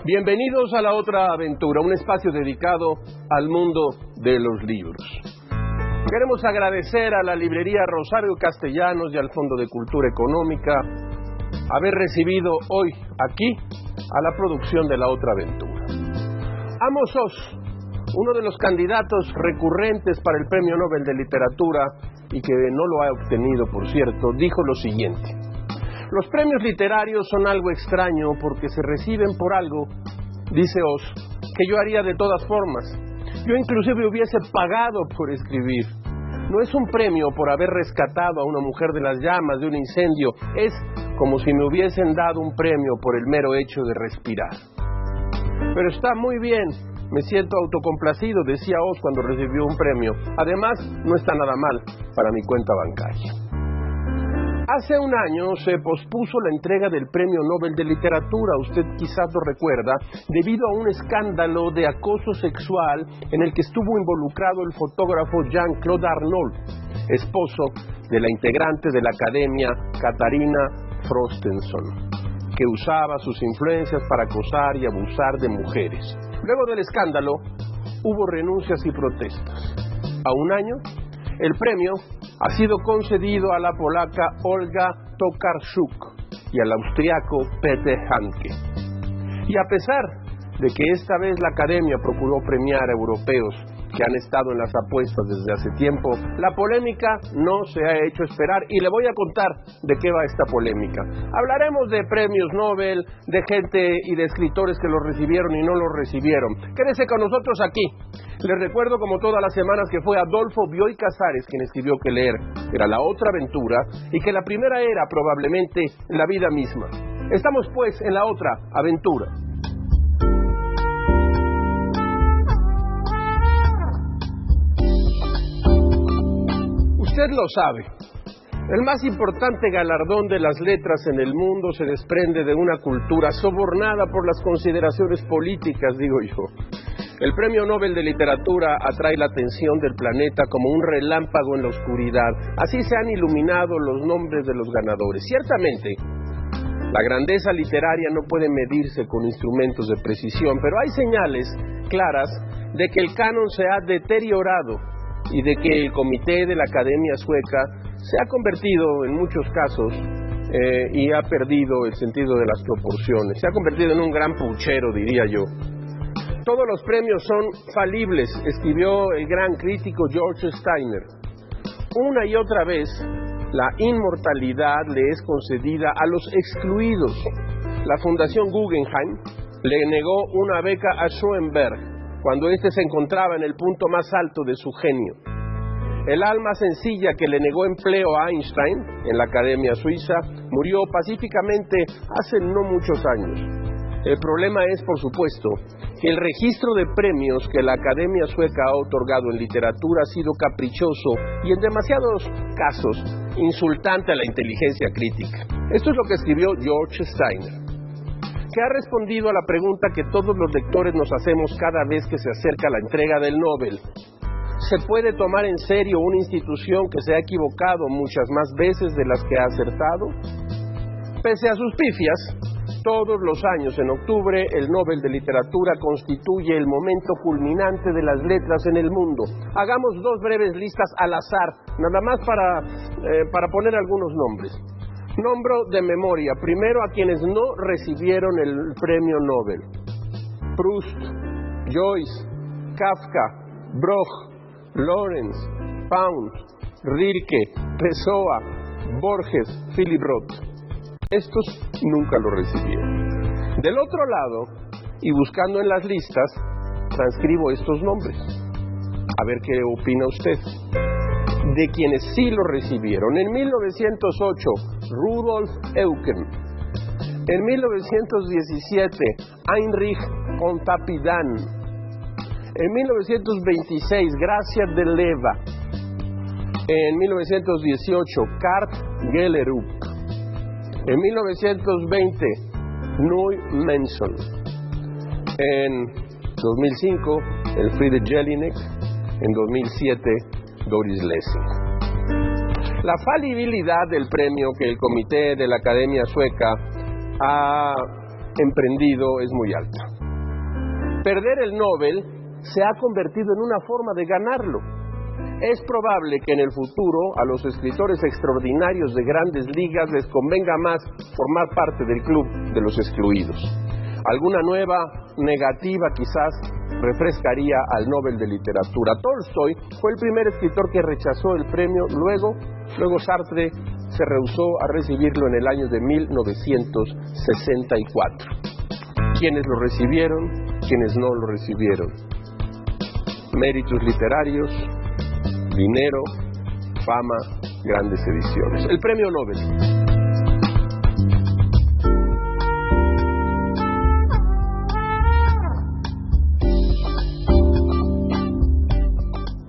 Bienvenidos a La Otra Aventura, un espacio dedicado al mundo de los libros. Queremos agradecer a la librería Rosario Castellanos y al Fondo de Cultura Económica haber recibido hoy aquí a la producción de La Otra Aventura. Amos Oz, uno de los candidatos recurrentes para el Premio Nobel de Literatura y que no lo ha obtenido, por cierto, dijo lo siguiente: los premios literarios son algo extraño porque se reciben por algo, dice Oz, que yo haría de todas formas. Yo inclusive hubiese pagado por escribir. No es un premio por haber rescatado a una mujer de las llamas de un incendio, es como si me hubiesen dado un premio por el mero hecho de respirar. Pero está muy bien, me siento autocomplacido, decía Oz cuando recibió un premio. Además, no está nada mal para mi cuenta bancaria. Hace un año se pospuso la entrega del Premio Nobel de Literatura, usted quizás lo recuerda, debido a un escándalo de acoso sexual en el que estuvo involucrado el fotógrafo Jean-Claude Arnault, esposo de la integrante de la Academia Katharina Frostenson, que usaba sus influencias para acosar y abusar de mujeres. Luego del escándalo, hubo renuncias y protestas. A un año, el premio ha sido concedido a la polaca Olga Tokarczuk y al austriaco Peter Handke. Y a pesar de que esta vez la Academia procuró premiar a europeos que han estado en las apuestas desde hace tiempo, la polémica no se ha hecho esperar y le voy a contar de qué va esta polémica. Hablaremos de premios Nobel, de gente y de escritores que los recibieron y no los recibieron. Quédese con nosotros aquí. Les recuerdo, como todas las semanas, que fue Adolfo Bioy Casares quien escribió que leer era la otra aventura y que la primera era probablemente la vida misma. Estamos pues en la otra aventura. Usted lo sabe, el más importante galardón de las letras en el mundo se desprende de una cultura sobornada por las consideraciones políticas, digo yo. El Premio Nobel de Literatura atrae la atención del planeta como un relámpago en la oscuridad. Así se han iluminado los nombres de los ganadores. Ciertamente, la grandeza literaria no puede medirse con instrumentos de precisión, pero hay señales claras de que el canon se ha deteriorado y de que el comité de la Academia Sueca se ha convertido en muchos casos y ha perdido el sentido de las proporciones. Se ha convertido en un gran puchero, diría yo. Todos los premios son falibles, escribió el gran crítico George Steiner. Una y otra vez, la inmortalidad le es concedida a los excluidos. La Fundación Guggenheim le negó una beca a Schoenberg cuando éste se encontraba en el punto más alto de su genio. El alma sencilla que le negó empleo a Einstein en la Academia Suiza murió pacíficamente hace no muchos años. El problema es, por supuesto, que el registro de premios que la Academia Sueca ha otorgado en literatura ha sido caprichoso y en demasiados casos insultante a la inteligencia crítica. Esto es lo que escribió George Steiner, que ha respondido a la pregunta que todos los lectores nos hacemos cada vez que se acerca la entrega del Nobel. ¿Se puede tomar en serio una institución que se ha equivocado muchas más veces de las que ha acertado? Pese a sus pifias, todos los años en octubre el Nobel de Literatura constituye el momento culminante de las letras en el mundo. Hagamos dos breves listas al azar, nada más para poner algunos nombres. Nombro de memoria, primero a quienes no recibieron el premio Nobel: Proust, Joyce, Kafka, Bloch, Lawrence, Pound, Rilke, Pessoa, Borges, Philip Roth. Estos nunca lo recibieron. Del otro lado, y buscando en las listas, transcribo estos nombres. A ver qué opina usted. De quienes sí lo recibieron: en 1908, Rudolf Eucken; en 1917, Heinrich Pontoppidan; en 1926, Gracia de Leva; en 1918, Kurt Gellerup; en 1920, Nuy Manson; en 2005, Elfriede Jelinek; en 2007, Doris Lessing. La falibilidad del premio que el comité de la Academia Sueca ha emprendido es muy alta. Perder el Nobel se ha convertido en una forma de ganarlo. Es probable que en el futuro a los escritores extraordinarios de grandes ligas les convenga más formar parte del club de los excluidos. Alguna nueva negativa quizás refrescaría al Nobel de Literatura. Tolstoy fue el primer escritor que rechazó el premio, luego Sartre se rehusó a recibirlo en el año de 1964. ¿Quiénes lo recibieron? ¿Quiénes no lo recibieron? Méritos literarios, dinero, fama, grandes ediciones. El premio Nobel.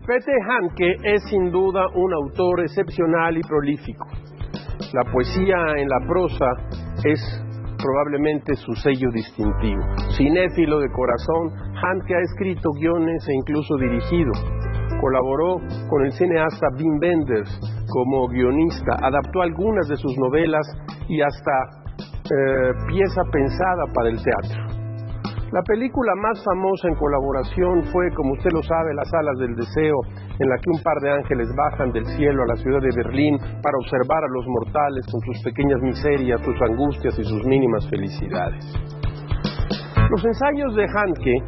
Pete Handke es sin duda un autor excepcional y prolífico. La poesía en la prosa es probablemente su sello distintivo. Cinéfilo de corazón, Handke ha escrito guiones e incluso dirigido. Colaboró con el cineasta Wim Wenders como guionista, adaptó algunas de sus novelas y hasta pieza pensada para el teatro. La película más famosa en colaboración fue, como usted lo sabe, Las alas del deseo, en la que un par de ángeles bajan del cielo a la ciudad de Berlín para observar a los mortales con sus pequeñas miserias, sus angustias y sus mínimas felicidades. Los ensayos de Handke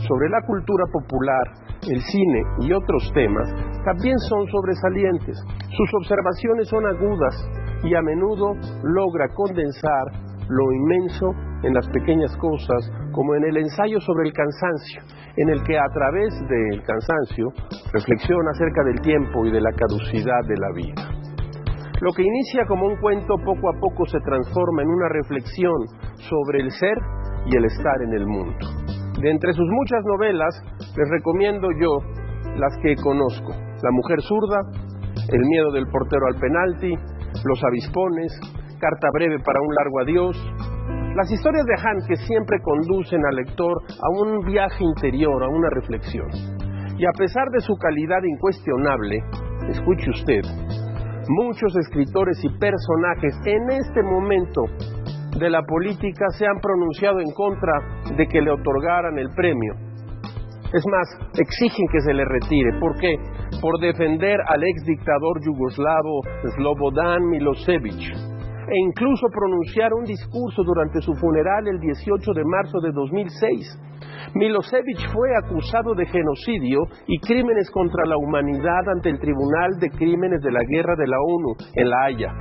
sobre la cultura popular, el cine y otros temas también son sobresalientes. Sus observaciones son agudas y a menudo logra condensar lo inmenso en las pequeñas cosas, como en el ensayo sobre el cansancio, en el que a través del cansancio reflexiona acerca del tiempo y de la caducidad de la vida. Lo que inicia como un cuento poco a poco se transforma en una reflexión sobre el ser y el estar en el mundo. De entre sus muchas novelas, les recomiendo yo las que conozco: La mujer zurda, El miedo del portero al penalti, Los avispones, Carta breve para un largo adiós. Las historias de Handke siempre conducen al lector a un viaje interior, a una reflexión. Y a pesar de su calidad incuestionable, escuche usted, muchos escritores y personajes en este momento de la política se han pronunciado en contra de que le otorgaran el premio. Es más, exigen que se le retire. ¿Por qué? Por defender al exdictador yugoslavo Slobodan Milošević, e incluso pronunciar un discurso durante su funeral el 18 de marzo de 2006. Milošević fue acusado de genocidio y crímenes contra la humanidad ante el Tribunal de Crímenes de la Guerra de la ONU en La Haya.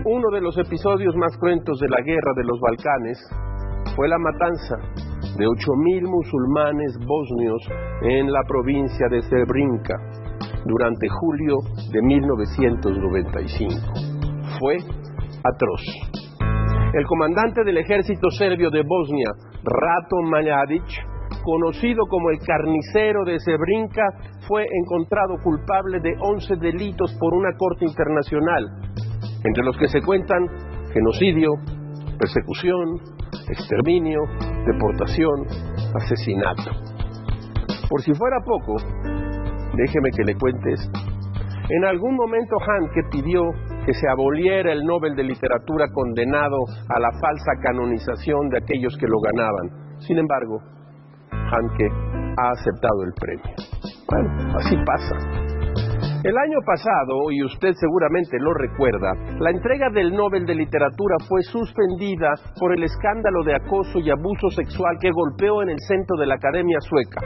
Uno de los episodios más cruentos de la guerra de los Balcanes fue la matanza de 8.000 musulmanes bosnios en la provincia de Srebrenica durante julio de 1995. Fue atroz. El comandante del ejército serbio de Bosnia, Ratko Mladić, conocido como el carnicero de Srebrenica, fue encontrado culpable de 11 delitos por una corte internacional, entre los que se cuentan genocidio, persecución, exterminio, deportación, asesinato. Por si fuera poco, déjeme que le cuente esto. En algún momento Handke pidió que se aboliera el Nobel de Literatura condenado a la falsa canonización de aquellos que lo ganaban. Sin embargo, Handke ha aceptado el premio. Bueno, así pasa. El año pasado, y usted seguramente lo recuerda, la entrega del Nobel de Literatura fue suspendida por el escándalo de acoso y abuso sexual que golpeó en el centro de la Academia Sueca.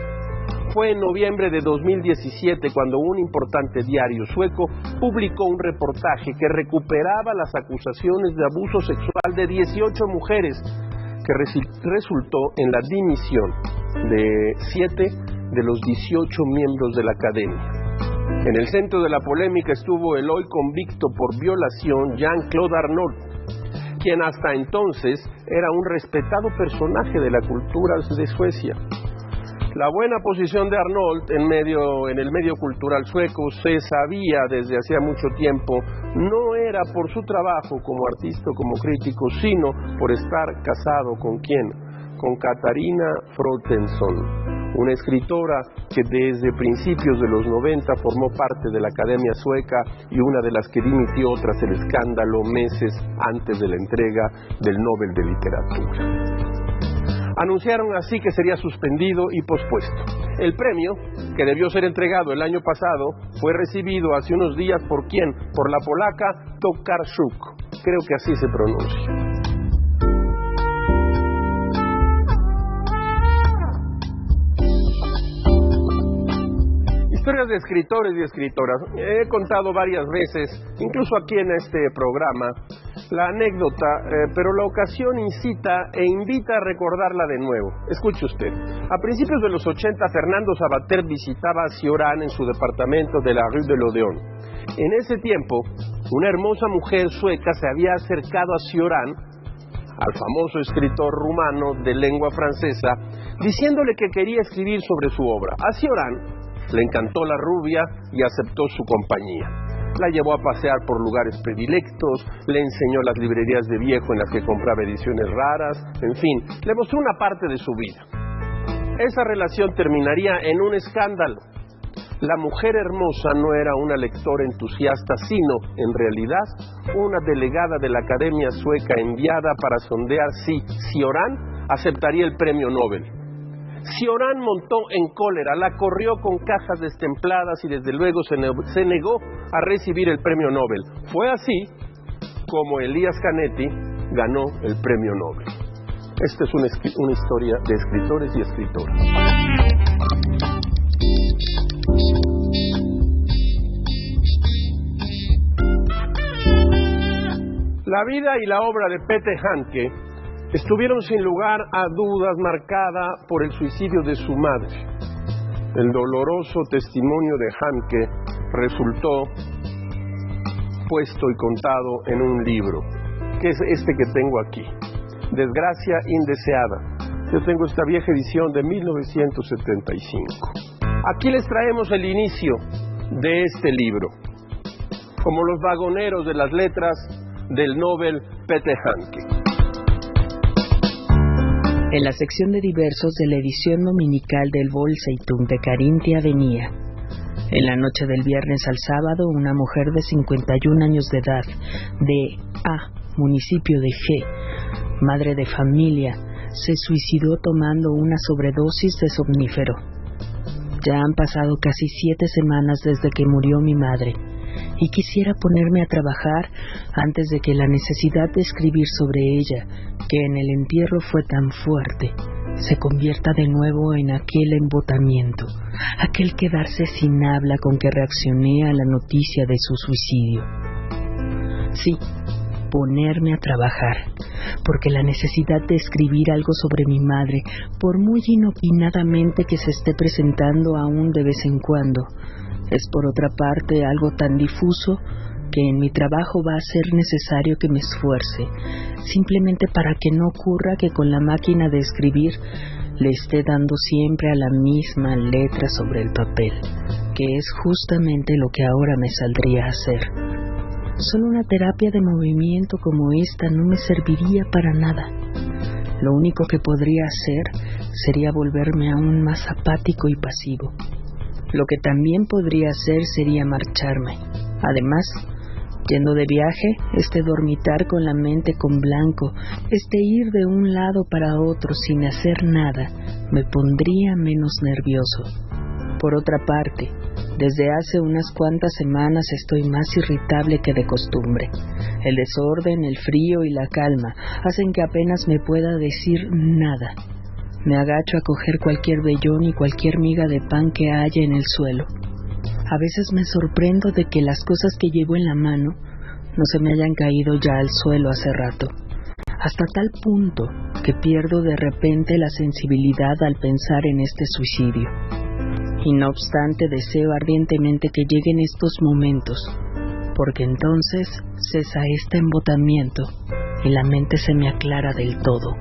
Fue en noviembre de 2017 cuando un importante diario sueco publicó un reportaje que recuperaba las acusaciones de abuso sexual de 18 mujeres, que resultó en la dimisión de 7 de los 18 miembros de la Academia. En el centro de la polémica estuvo el hoy convicto por violación Jan-Claude Arnault, quien hasta entonces era un respetado personaje de la cultura de Suecia. La buena posición de Arnault en el medio cultural sueco se sabía desde hacía mucho tiempo. No era por su trabajo como artista o como crítico, sino por estar casado ¿con quién? Con Katarina Frotenson, una escritora que desde principios de los 90 formó parte de la Academia Sueca y una de las que dimitió tras el escándalo meses antes de la entrega del Nobel de Literatura. Anunciaron así que sería suspendido y pospuesto. El premio, que debió ser entregado el año pasado, fue recibido hace unos días ¿por quién? Por la polaca Tokarczuk. Creo que así se pronuncia. Historias de escritores y escritoras. He contado varias veces, incluso aquí en este programa, la anécdota, pero la ocasión incita e invita a recordarla de nuevo. Escuche usted. A principios de los 80, Fernando Savater visitaba a Cioran en su departamento de la Rue de l'Odéon. En ese tiempo, una hermosa mujer sueca se había acercado a Cioran, al famoso escritor rumano de lengua francesa, diciéndole que quería escribir sobre su obra. A Cioran le encantó la rubia y aceptó su compañía. La llevó a pasear por lugares predilectos, le enseñó las librerías de viejo en las que compraba ediciones raras, en fin, le mostró una parte de su vida. Esa relación terminaría en un escándalo. La mujer hermosa no era una lectora entusiasta, sino, en realidad, una delegada de la Academia Sueca enviada para sondear si Cioran aceptaría el premio Nobel. Cioran montó en cólera, la corrió con cajas destempladas y desde luego se negó a recibir el premio Nobel. Fue así como Elías Canetti ganó el premio Nobel. Esta es una historia de escritores y escritoras. La vida y la obra de Peter Handke estuvieron sin lugar a dudas marcada por el suicidio de su madre. El doloroso testimonio de Handke resultó puesto y contado en un libro, que es este que tengo aquí, Desgracia indeseada. Yo tengo esta vieja edición de 1975. Aquí les traemos el inicio de este libro, como los vagoneros de las letras del Nobel Peter Handke. En la sección de diversos de la edición dominical del Volkszeitung de Carinthia venía: en la noche del viernes al sábado, una mujer de 51 años de edad, de A, municipio de G, madre de familia, se suicidó tomando una sobredosis de somnífero. Ya han pasado casi 7 semanas desde que murió mi madre, y quisiera ponerme a trabajar antes de que la necesidad de escribir sobre ella, que en el entierro fue tan fuerte, se convierta de nuevo en aquel embotamiento, aquel quedarse sin habla con que reaccioné a la noticia de su suicidio. Sí, ponerme a trabajar, porque la necesidad de escribir algo sobre mi madre, por muy inopinadamente que se esté presentando aún de vez en cuando, es por otra parte algo tan difuso que en mi trabajo va a ser necesario que me esfuerce, simplemente para que no ocurra que con la máquina de escribir le esté dando siempre a la misma letra sobre el papel, que es justamente lo que ahora me saldría a hacer. Solo una terapia de movimiento como esta no me serviría para nada. Lo único que podría hacer sería volverme aún más apático y pasivo. Lo que también podría hacer sería marcharme. Además, yendo de viaje, dormitar con la mente con blanco, ir de un lado para otro sin hacer nada, me pondría menos nervioso. Por otra parte, desde hace unas cuantas semanas estoy más irritable que de costumbre. El desorden, el frío y la calma hacen que apenas me pueda decir nada. Me agacho a coger cualquier vellón y cualquier miga de pan que haya en el suelo. A veces me sorprendo de que las cosas que llevo en la mano no se me hayan caído ya al suelo hace rato, hasta tal punto que pierdo de repente la sensibilidad al pensar en este suicidio. Y no obstante deseo ardientemente que lleguen estos momentos, porque entonces cesa este embotamiento y la mente se me aclara del todo.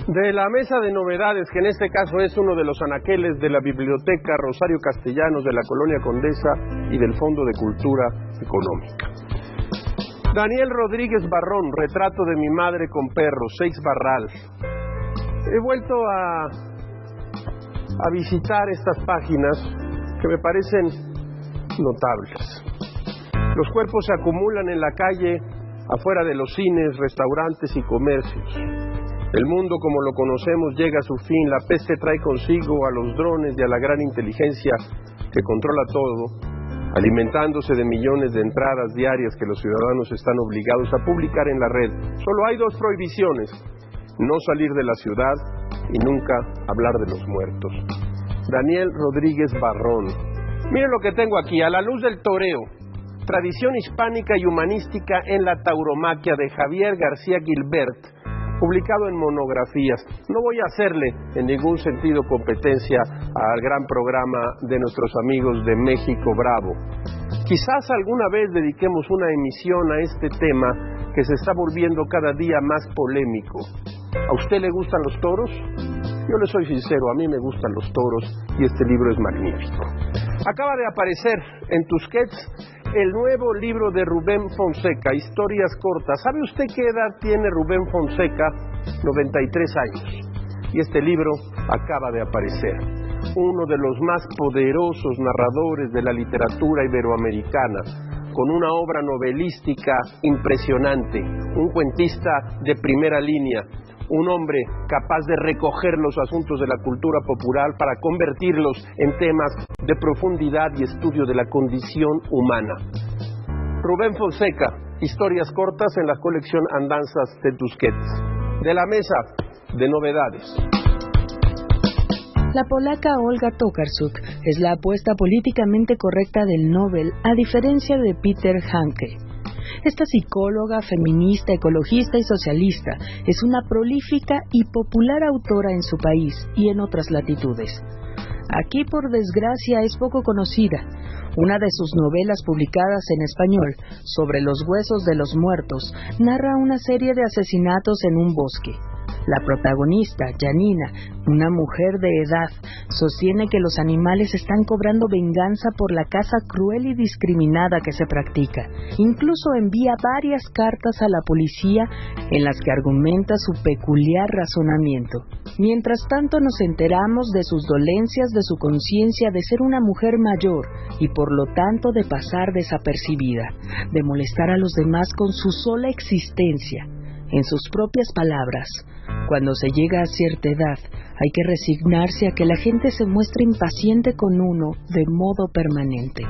De la mesa de novedades, que en este caso es uno de los anaqueles de la Biblioteca Rosario Castellanos de la Colonia Condesa y del Fondo de Cultura Económica. Daniel Rodríguez Barrón, retrato de mi madre con perros, Seix Barral. He vuelto a visitar estas páginas que me parecen notables. Los cuerpos se acumulan en la calle, afuera de los cines, restaurantes y comercios. El mundo como lo conocemos llega a su fin. La peste trae consigo a los drones y a la gran inteligencia que controla todo, alimentándose de millones de entradas diarias que los ciudadanos están obligados a publicar en la red. Solo hay 2 prohibiciones: no salir de la ciudad y nunca hablar de los muertos. Daniel Rodríguez Barrón. Miren lo que tengo aquí: A la luz del toreo, tradición hispánica y humanística en la tauromaquia, de Javier García Gilbert, publicado en Monografías. No voy a hacerle en ningún sentido competencia al gran programa de nuestros amigos de México Bravo. Quizás alguna vez dediquemos una emisión a este tema que se está volviendo cada día más polémico. ¿A usted le gustan los toros? Yo le soy sincero, a mí me gustan los toros y este libro es magnífico. Acaba de aparecer en Tusquets el nuevo libro de Rubén Fonseca, Historias cortas. ¿Sabe usted qué edad tiene Rubén Fonseca? 93 años. Y este libro acaba de aparecer. Uno de los más poderosos narradores de la literatura iberoamericana, con una obra novelística impresionante, un cuentista de primera línea, un hombre capaz de recoger los asuntos de la cultura popular para convertirlos en temas de profundidad y estudio de la condición humana. Rubén Fonseca, Historias cortas, en la colección Andanzas de Tusquets. De la mesa de novedades. La polaca Olga Tokarczuk es la apuesta políticamente correcta del Nobel, a diferencia de Peter Handke. Esta psicóloga, feminista, ecologista y socialista es una prolífica y popular autora en su país y en otras latitudes. Aquí, por desgracia, es poco conocida. Una de sus novelas publicadas en español, Sobre los huesos de los muertos, narra una serie de asesinatos en un bosque. La protagonista, Janina, una mujer de edad, sostiene que los animales están cobrando venganza por la caza cruel y discriminada que se practica. Incluso envía varias cartas a la policía en las que argumenta su peculiar razonamiento. Mientras tanto nos enteramos de sus dolencias, de su conciencia de ser una mujer mayor y por lo tanto de pasar desapercibida, de molestar a los demás con su sola existencia. En sus propias palabras, cuando se llega a cierta edad, hay que resignarse a que la gente se muestre impaciente con uno de modo permanente.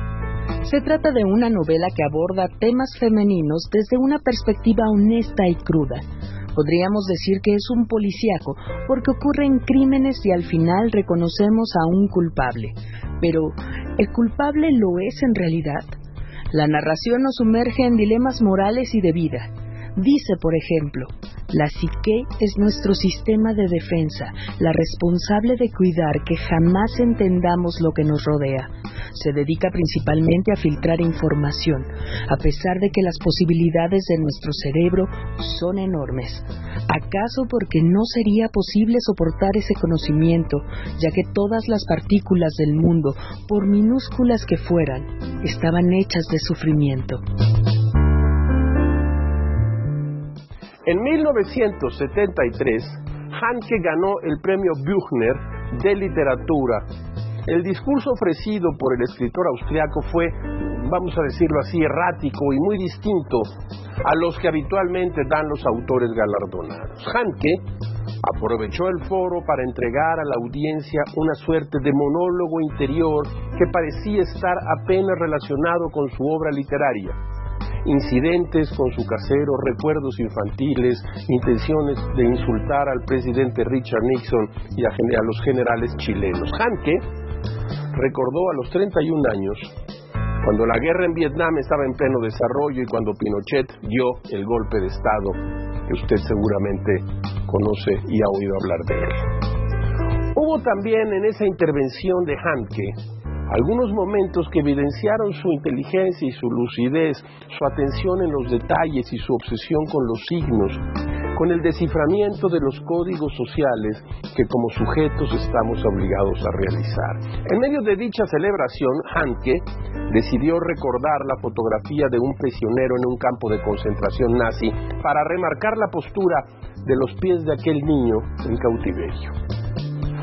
Se trata de una novela que aborda temas femeninos desde una perspectiva honesta y cruda. Podríamos decir que es un policíaco porque ocurren crímenes y al final reconocemos a un culpable. Pero, ¿el culpable lo es en realidad? La narración nos sumerge en dilemas morales y de vida. Dice, por ejemplo, la psique es nuestro sistema de defensa, la responsable de cuidar que jamás entendamos lo que nos rodea. Se dedica principalmente a filtrar información, a pesar de que las posibilidades de nuestro cerebro son enormes. ¿Acaso porque no sería posible soportar ese conocimiento, ya que todas las partículas del mundo, por minúsculas que fueran, estaban hechas de sufrimiento? En 1973, Handke ganó el premio Büchner de literatura. El discurso ofrecido por el escritor austriaco fue, vamos a decirlo así, errático y muy distinto a los que habitualmente dan los autores galardonados. Handke aprovechó el foro para entregar a la audiencia una suerte de monólogo interior que parecía estar apenas relacionado con su obra literaria. Incidentes con su casero, recuerdos infantiles, intenciones de insultar al presidente Richard Nixon y a los generales chilenos. Handke recordó a los 31 años, cuando la guerra en Vietnam estaba en pleno desarrollo y cuando Pinochet dio el golpe de Estado, que usted seguramente conoce y ha oído hablar de él. Hubo también en esa intervención de Handke algunos momentos que evidenciaron su inteligencia y su lucidez, su atención en los detalles y su obsesión con los signos. con el desciframiento de los códigos sociales que como sujetos estamos obligados a realizar. En medio de dicha celebración, Handke decidió recordar la fotografía de un prisionero en un campo de concentración nazi para remarcar la postura de los pies de aquel niño en cautiverio.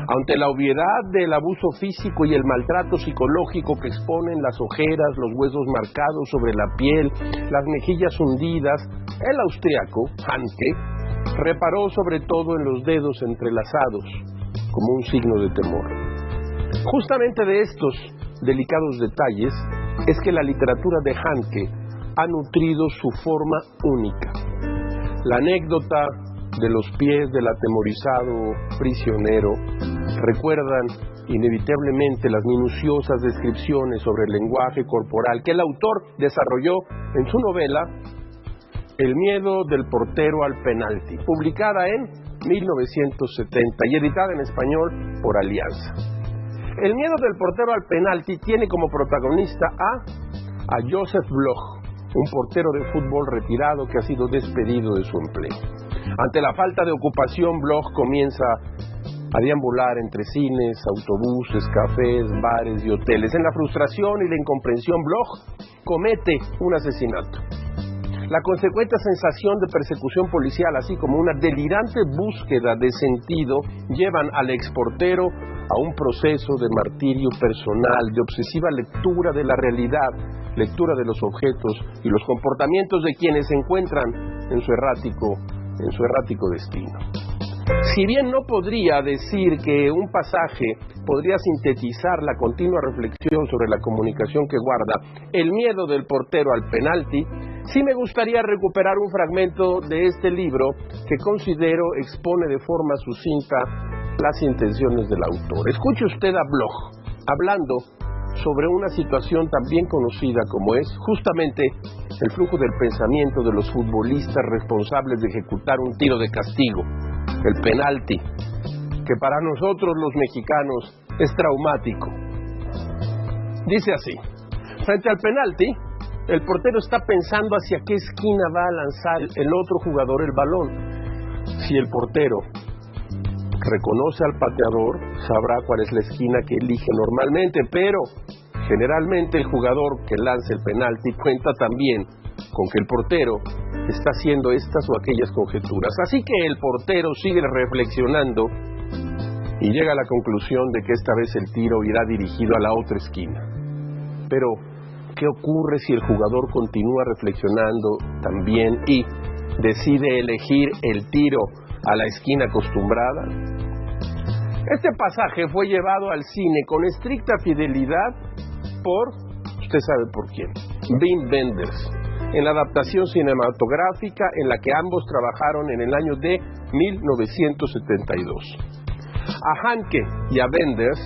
Ante la obviedad del abuso físico y el maltrato psicológico que exponen las ojeras, los huesos marcados sobre la piel, las mejillas hundidas, el austriaco, Handke, reparó sobre todo en los dedos entrelazados, como un signo de temor. Justamente de estos delicados detalles es que la literatura de Handke ha nutrido su forma única. La anécdota de los pies del atemorizado prisionero recuerdan inevitablemente las minuciosas descripciones sobre el lenguaje corporal que el autor desarrolló en su novela El miedo del portero al penalti, publicada en 1970 y editada en español por Alianza. El miedo del portero al penalti tiene como protagonista a Josef Bloch, un portero de fútbol retirado que ha sido despedido de su empleo. Ante la falta de ocupación, Bloch comienza a deambular entre cines, autobuses, cafés, bares y hoteles. En la frustración y la incomprensión, Bloch comete un asesinato. La consecuente sensación de persecución policial, así como una delirante búsqueda de sentido, llevan al exportero a un proceso de martirio personal, de obsesiva lectura de la realidad, lectura de los objetos y los comportamientos de quienes se encuentran en su errático destino. Si bien no podría decir que un pasaje podría sintetizar la continua reflexión sobre la comunicación que guarda El miedo del portero al penalti, sí me gustaría recuperar un fragmento de este libro que considero expone de forma sucinta las intenciones del autor. Escuche usted a Bloch hablando sobre una situación tan bien conocida como es justamente el flujo del pensamiento de los futbolistas responsables de ejecutar un tiro de castigo, el penalti, que para nosotros los mexicanos es traumático. Dice así: frente al penalti, el portero está pensando hacia qué esquina va a lanzar el otro jugador el balón. Si el portero reconoce al pateador, sabrá cuál es la esquina que elige normalmente, pero generalmente el jugador que lanza el penalti cuenta también con que el portero está haciendo estas o aquellas conjeturas. Así que el portero sigue reflexionando y llega a la conclusión de que esta vez el tiro irá dirigido a la otra esquina. Pero, ¿qué ocurre si el jugador continúa reflexionando también y decide elegir el tiro a la esquina acostumbrada? Este pasaje fue llevado al cine con estricta fidelidad por, usted sabe por quién, Wim Wenders, en la adaptación cinematográfica en la que ambos trabajaron en el año de 1972. A Handke y a Wenders,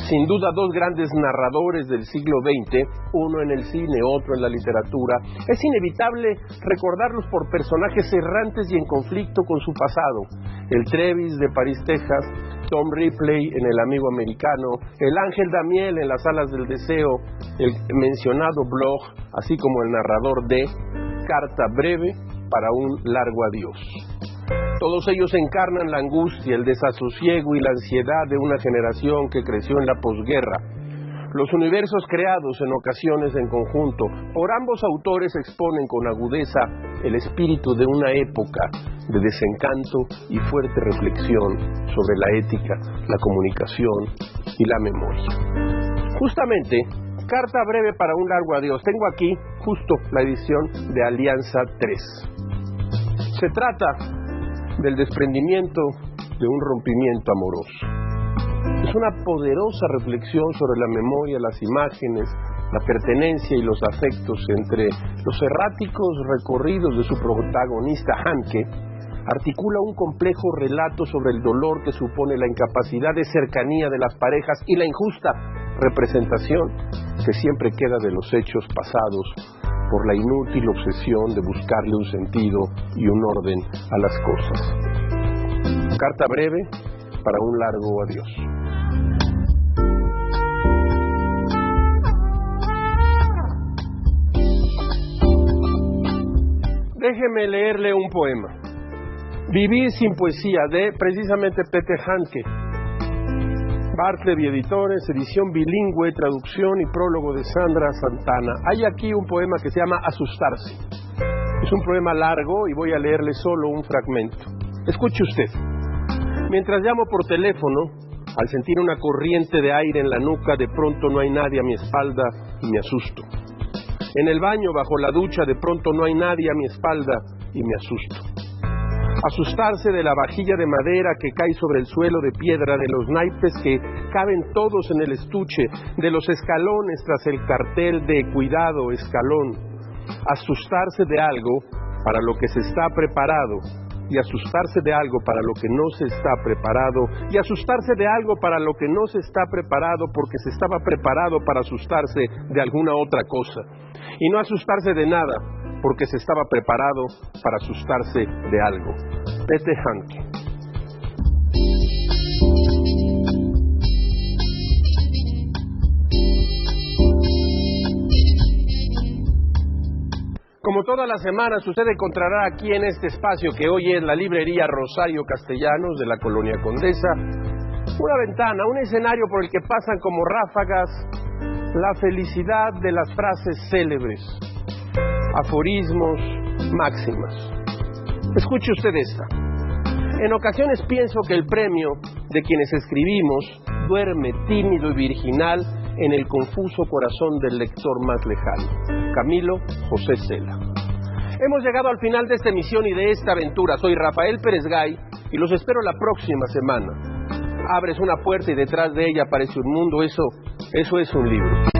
sin duda dos grandes narradores del siglo XX, uno en el cine, otro en la literatura, es inevitable recordarlos por personajes errantes y en conflicto con su pasado. El Trevis de París, Texas, Tom Ripley en El amigo americano, el Ángel Damiel en Las alas del deseo, el mencionado Bloch, así como el narrador de Carta breve para un largo adiós. Todos ellos encarnan la angustia, el desasosiego y la ansiedad de una generación que creció en la posguerra. Los universos creados en ocasiones en conjunto por ambos autores exponen con agudeza el espíritu de una época de desencanto y fuerte reflexión sobre la ética, la comunicación y la memoria. Justamente, Carta breve para un largo adiós. Tengo aquí justo la edición de Alianza 3. Se trata del desprendimiento de un rompimiento amoroso. Es una poderosa reflexión sobre la memoria, las imágenes, la pertenencia y los afectos entre los erráticos recorridos de su protagonista Handke. Articula un complejo relato sobre el dolor que supone la incapacidad de cercanía de las parejas y la injusta representación que siempre queda de los hechos pasados por la inútil obsesión de buscarle un sentido y un orden a las cosas. Carta breve para un largo adiós. Déjeme leerle un poema. Vivir sin poesía, de precisamente Peter Handke. Bartleby Editores, edición bilingüe, traducción y prólogo de Sandra Santana. Hay aquí un poema que se llama Asustarse. Es un poema largo y voy a leerle solo un fragmento. Escuche usted. Mientras llamo por teléfono, al sentir una corriente de aire en la nuca, de pronto no hay nadie a mi espalda y me asusto. En el baño, bajo la ducha, de pronto no hay nadie a mi espalda y me asusto. Asustarse de la vajilla de madera que cae sobre el suelo de piedra, de los naipes que caben todos en el estuche, de los escalones tras el cartel de cuidado, escalón. Asustarse de algo para lo que se está preparado, y asustarse de algo para lo que no se está preparado, y asustarse de algo para lo que no se está preparado porque se estaba preparado para asustarse de alguna otra cosa, y no asustarse de nada porque se estaba preparado para asustarse de algo. Peter Handke. Como todas las semanas, usted encontrará aquí en este espacio que hoy es la librería Rosario Castellanos de la Colonia Condesa, una ventana, un escenario por el que pasan como ráfagas la felicidad de las frases célebres, aforismos, máximas. Escuche usted esta. En ocasiones pienso que el premio de quienes escribimos duerme tímido y virginal en el confuso corazón del lector más lejano. Camilo José Cela. Hemos llegado al final de esta emisión y de esta aventura. Soy Rafael Pérez Gay y los espero la próxima semana. Abres una puerta y detrás de ella aparece un mundo. Eso es un libro.